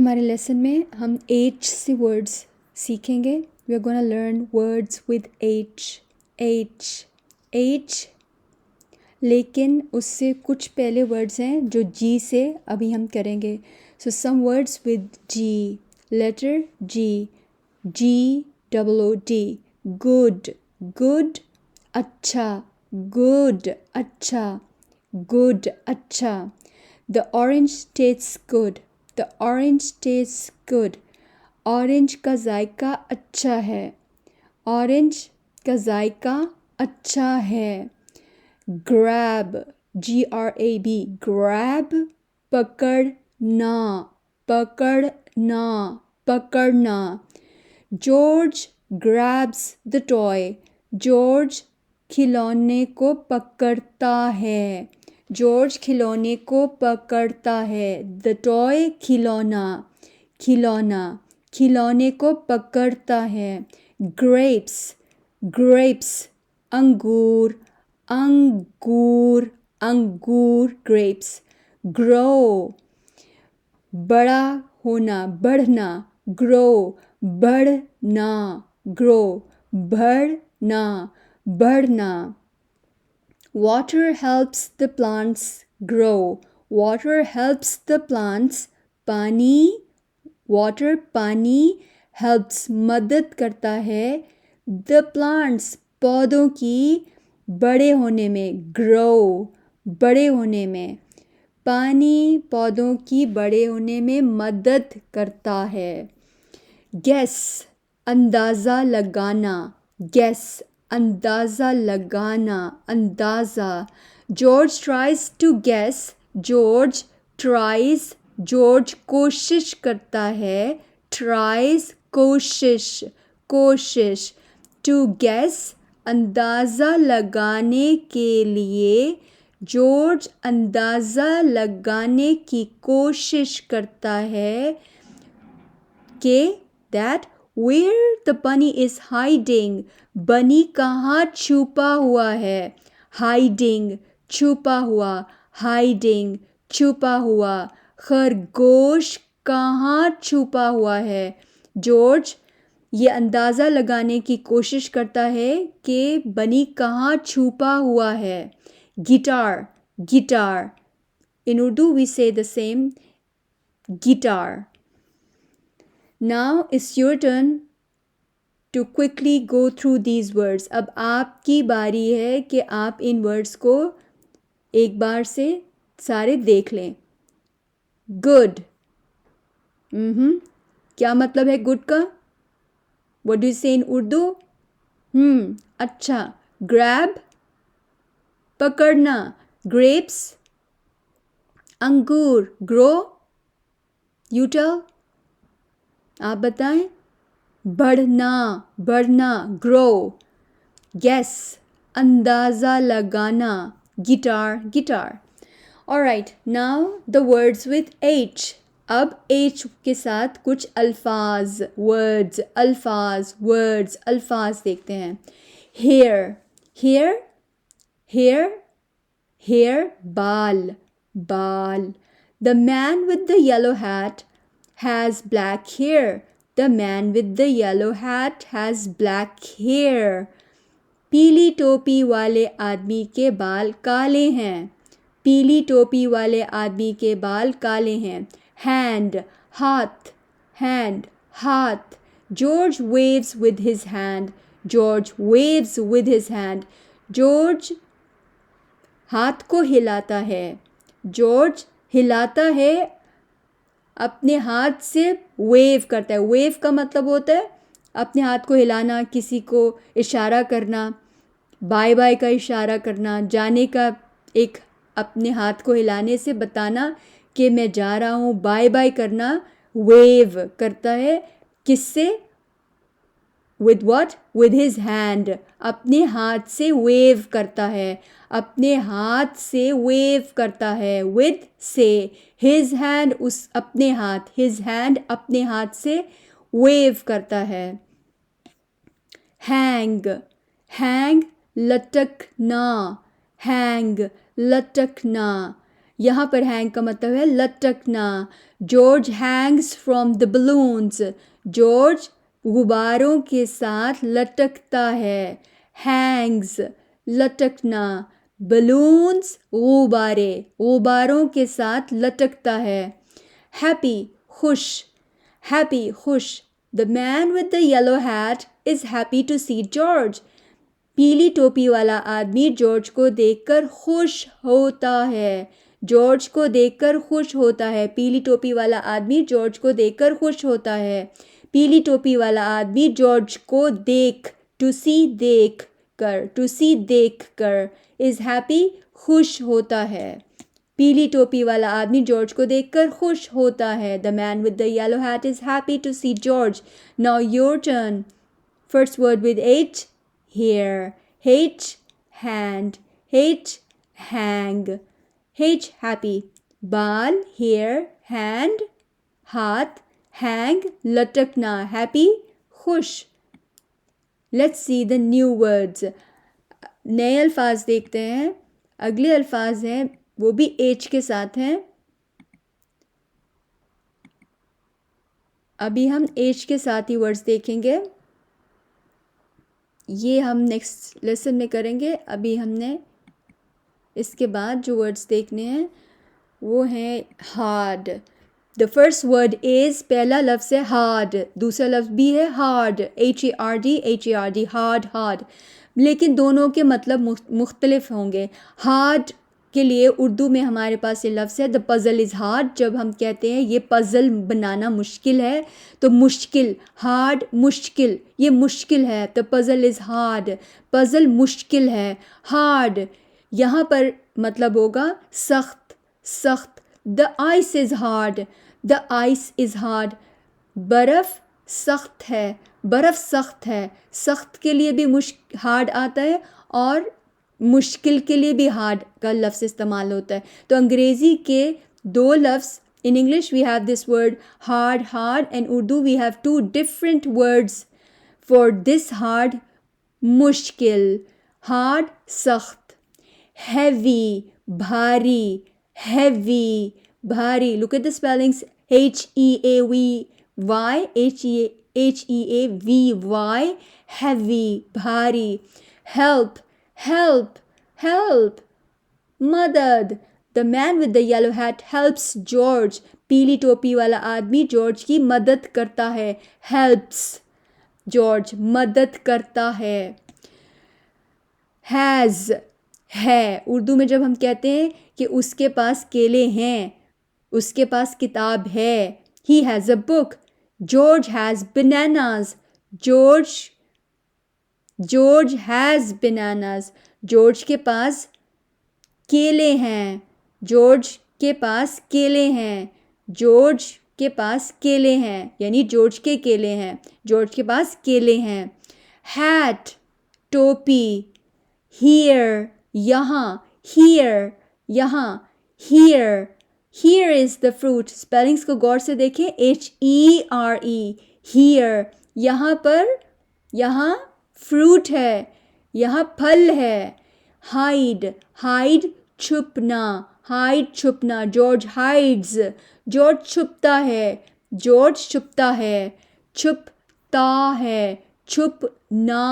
हमारे लेसन में हम एच से वर्ड्स सीखेंगे. We are gonna learn words with H. H H. लेकिन उससे कुछ पहले वर्ड्स हैं जो जी से अभी हम करेंगे. So some words with G. Letter G. G double O D. Good. Good. अच्छा. गुड. अच्छा. गुड. अच्छा. The orange tastes good. The orange tastes good. Orange का जायका अच्छा है. ऑरेंज का जायका अच्छा है. grab. grab. grab. पकड़ना. पकड़ना. पकड़ना. George grabs the toy. George खिलौने को पकड़ता है. जॉर्ज खिलौने को पकड़ता है. द टॉय खिलौना. खिलौना. खिलौने को पकड़ता है. ग्रेप्स. ग्रेप्स. अंगूर. अंगूर. अंगूर. ग्रेप्स. ग्रो. बड़ा होना. बढ़ना. ग्रो. बढ़ना. ग्रो. बढ़ना. बढ़ना. Water helps the plants grow. Water helps the plants. पानी. Water पानी helps मदद करता है. The plants पौधों की बड़े होने में. Grow बड़े होने में. पानी पौधों की बड़े होने में मदद करता है. Guess अंदाज़ा लगाना. Guess अंदाज़ा लगाना. अंदाज़ा. George tries to guess. George tries. George कोशिश करता है. ट्राइज कोशिश. कोशिश. टू गेस अंदाज़ा लगाने के लिए. जॉर्ज अंदाज़ा लगाने की कोशिश करता है कि that where the bunny is hiding. बनी कहाँ छुपा हुआ है. hiding छुपा हुआ. hiding छुपा हुआ. खरगोश कहाँ छुपा हुआ है. जॉर्ज ये अंदाज़ा लगाने की कोशिश करता है कि बनी कहाँ छुपा हुआ है. Guitar. Guitar. In Urdu we say the same. Guitar. Now it's your turn to quickly go through these words. अब आपकी बारी है कि आप इन वर्ड्स को एक बार से सारे देख लें. Good. क्या मतलब है good का? What do you say in Urdu? अच्छा. Grab. पकड़ना. Grapes. अंगूर. Grow. You tell. आप बताएं. बढ़ना. बढ़ना. Grow. Guess. अंदाज़ा लगाना. Guitar. Guitar. Alright. Now the words with H. अब H के साथ कुछ अल्फाज. Words. अल्फाज. Words. अल्फाज देखते हैं. Hair. Hair. Hair. Hair. बाल. बाल. The man with the yellow hat has black hair. The man with the yellow hat has black hair. पीली टोपी वाले आदमी के बाल काले हैं. पीली टोपी वाले आदमी के बाल काले हैं. Hand. हाथ. Hand. हाथ. George waves with his hand. George waves with his hand. George हाथ को हिलाता है. George हिलाता है अपने हाथ से. वेव करता है. वेव का मतलब होता है अपने हाथ को हिलाना, किसी को इशारा करना, बाय बाय का इशारा करना, जाने का. एक अपने हाथ को हिलाने से बताना कि मैं जा रहा हूँ. बाय बाय करना. वेव करता है. किससे? With what? With his hand. अपने हाथ से वेव करता है. अपने हाथ से वेव करता है. With से. His hand उस अपने हाथ. His hand अपने हाथ से वेव करता है. Hang. Hang लटकना. Hang लटकना. यहाँ पर हैंग का मतलब है लटकना। George hangs from the balloons. George गुब्बारों के साथ लटकता है। हैंग्स लटकना, बलून्स गुब्बारे, गुब्बारों के साथ लटकता है। हैप्पी खुश, हैप्पी खुश। The man with the yellow hat is happy to see George. पीली टोपी वाला आदमी जॉर्ज को देखकर खुश होता है। जॉर्ज को देखकर खुश होता है। पीली टोपी वाला आदमी जॉर्ज को देखकर खुश होता है। पीली टोपी वाला आदमी जॉर्ज को देख, टू सी देख कर, टू सी देख कर, इज हैप्पी खुश होता है। पीली टोपी वाला आदमी जॉर्ज को देखकर खुश होता है। The man with the yellow hat is happy to see George. Now your turn. First word with H, hair. H, hand. H, hang. H, happy. बाल, hair, hand, हाथ, hang, लटकना, happy, खुश। Let's see the new words. नए अल्फाज देखते हैं। अगले अल्फाज हैं वो भी H के साथ हैं। अभी हम H के साथ ही वर्ड्स देखेंगे। ये हम नेक्स्ट लेसन में करेंगे। अभी हमने इसके बाद जो वर्ड्स देखने हैं वो हैं hard. The first word is, पहला लफ्ज़ है हार्ड, दूसरा लफ्ज़ भी है हार्ड, HARD, हार्ड, हार्ड, लेकिन दोनों के मतलब मुख्तलिफ होंगे। हार्ड के लिए उर्दू में हमारे पास ये लफ्ज़ है द पज़ल इज़ हार्ड। जब हम कहते हैं ये पज़ल बनाना मुश्किल है तो मुश्किल, हार्ड मुश्किल, ये मुश्किल है, the puzzle is hard, puzzle मुश्किल है। हार्ड यहाँ पर मतलब होगा सख्त, सख्त। The ice is hard, the ice is hard, बर्फ़ सख्त है, बर्फ़ सख्त है। सख्त के लिए भी हार्ड आता है और मुश्किल के लिए भी हार्ड का लफ्ज़ इस्तेमाल होता है। तो अंग्रेज़ी के दो लफ्ज़, in English we have this word hard, hard, and Urdu we have two different words for this hard, मुश्किल, हार्ड सख्त। हैवी भारी, हैवी भारी। Look at the spellings, HEAVY, HEAVY, heavy भारी। हेल्प, help, help, मदद। The man with the yellow hat helps George. पीली टोपी वाला आदमी जॉर्ज की मदद करता है। हेल्प्स जॉर्ज, मदद करता है। हैज़ है, उर्दू में जब हम कहते हैं कि उसके पास केले हैं, उसके पास किताब है। He has a book. George has bananas. George has bananas. George के पास केले हैं। जॉर्ज के पास केले हैं। जॉर्ज के पास केले हैं, यानी जॉर्ज के केले हैं। जॉर्ज के पास केले हैं। हैट टोपी। हियर यहाँ, हियर यहाँ, here, here is the fruit. Spellings को गौर से देखें, HERE, हियर, यहाँ पर, यहाँ फ्रूट है, यहाँ फल है। हाइड, हाइड छुपना, हाइड छुपना। जॉर्ज हाइड्स, जॉर्ज छुपता है, जॉर्ज छुपता है। छुपता है, छुपना,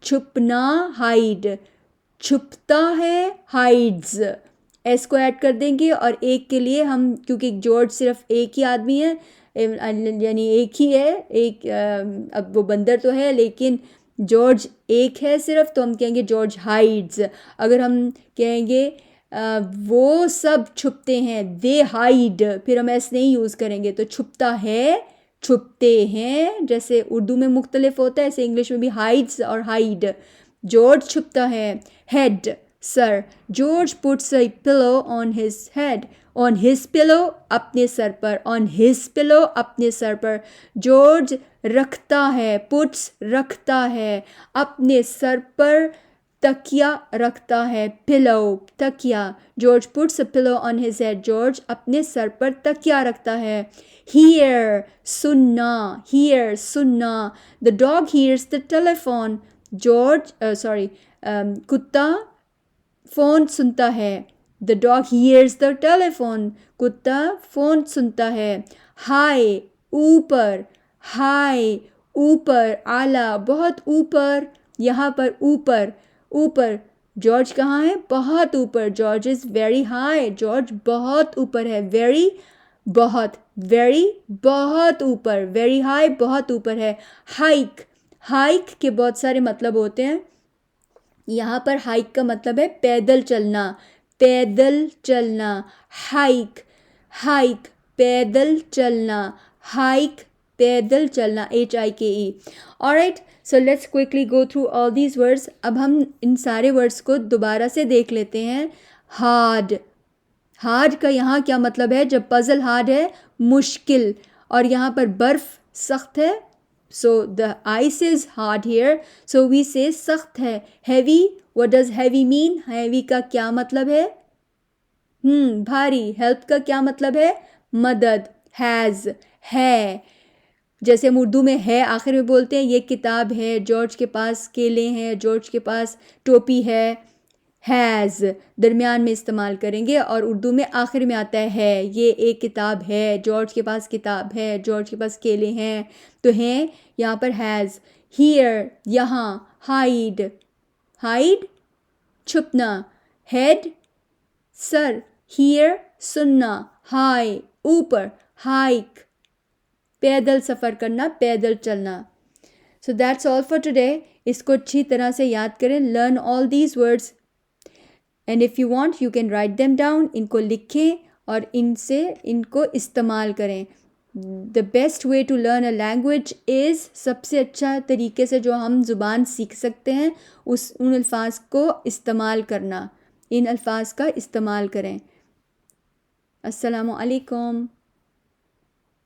छुपना, हाइड, छुपता है, हाइड्स। एस को ऐड कर देंगे और एक के लिए हम, क्योंकि जॉर्ज सिर्फ एक ही आदमी है, यानी एक ही है, एक अब वो बंदर तो है लेकिन जॉर्ज एक है सिर्फ, तो हम कहेंगे जॉर्ज हाइड्स। अगर हम कहेंगे वो सब छुपते हैं, दे हाइड, फिर हम एस नहीं यूज़ करेंगे। तो छुपता है, छुपते हैं, जैसे उर्दू में मुख्तलिफ होता है ऐसे इंग्लिश में भी हाइड्स और हाइड। जॉर्ज छुपता है। Head sir. George puts a pillow on his head. On his pillow अपने सर पर, ऑन हिज पिलो अपने सर पर। जॉर्ज रखता है, पुट्स रखता है, अपने सर पर तकिया रखता है, पिलो तकिया। George puts a pillow on his head. George अपने सर पर तकिया रखता है। हियर सुनना, हियर सुनना। The dog hears the telephone. George कुत्ता फ़ोन सुनता है। The dog hears the telephone, कुत्ता फ़ोन सुनता है। हाई, ऊपर, हाई, ऊपर, आला, बहुत ऊपर, यहाँ पर ऊपर, ऊपर। जॉर्ज कहाँ है? बहुत ऊपर। George is very high, George बहुत ऊपर है। वेरी, बहुत, वेरी, बहुत ऊपर, वेरी हाई, बहुत ऊपर है। हाइक, हाइक के बहुत सारे मतलब होते हैं। यहाँ पर हाइक का मतलब है पैदल चलना, पैदल चलना। हाइक, हाइक, पैदल चलना, हाइक, पैदल चलना, HIKE। Alright, so let's quickly go through all these words. अब हम इन सारे वर्ड्स को दोबारा से देख लेते हैं। हार्ड, हार्ड का यहाँ क्या मतलब है? जब पजल हार्ड है, मुश्किल, और यहाँ पर बर्फ सख्त है। So the ice is hard here, so we say सख्त है। Heavy, what does heavy mean? Heavy का क्या मतलब है? भारी। हेल्प का क्या मतलब है? मदद। हैज़, है। जैसे हम उर्दू में है आखिर में बोलते हैं, ये किताब है, जॉर्ज के पास केले हैं, जॉर्ज के पास टोपी है। हैज़ दरमियान में इस्तेमाल करेंगे और उर्दू में आखिर में आता है, ये एक किताब है, जॉर्ज के पास किताब है, जॉर्ज के पास केले हैं, तो हैं यहाँ पर हैज़। हियर, यहाँ। हाइड, हाइड छुपना। हेड सर। हियर सुनना। हाई ऊपर। हाइक पैदल सफ़र करना, पैदल चलना। So that's all for today. इसको अच्छी तरह से याद करें। Learn all these words and if you want you can write them down. इनको लिखें और इनको इस्तेमाल करें। The best way to learn a language is, सबसे अच्छा तरीके से जो हम ज़ुबान सीख सकते हैं उन अल्फाज को इस्तेमाल करना। इन अल्फाज का इस्तेमाल करें। अस्सलामु अलैकुम।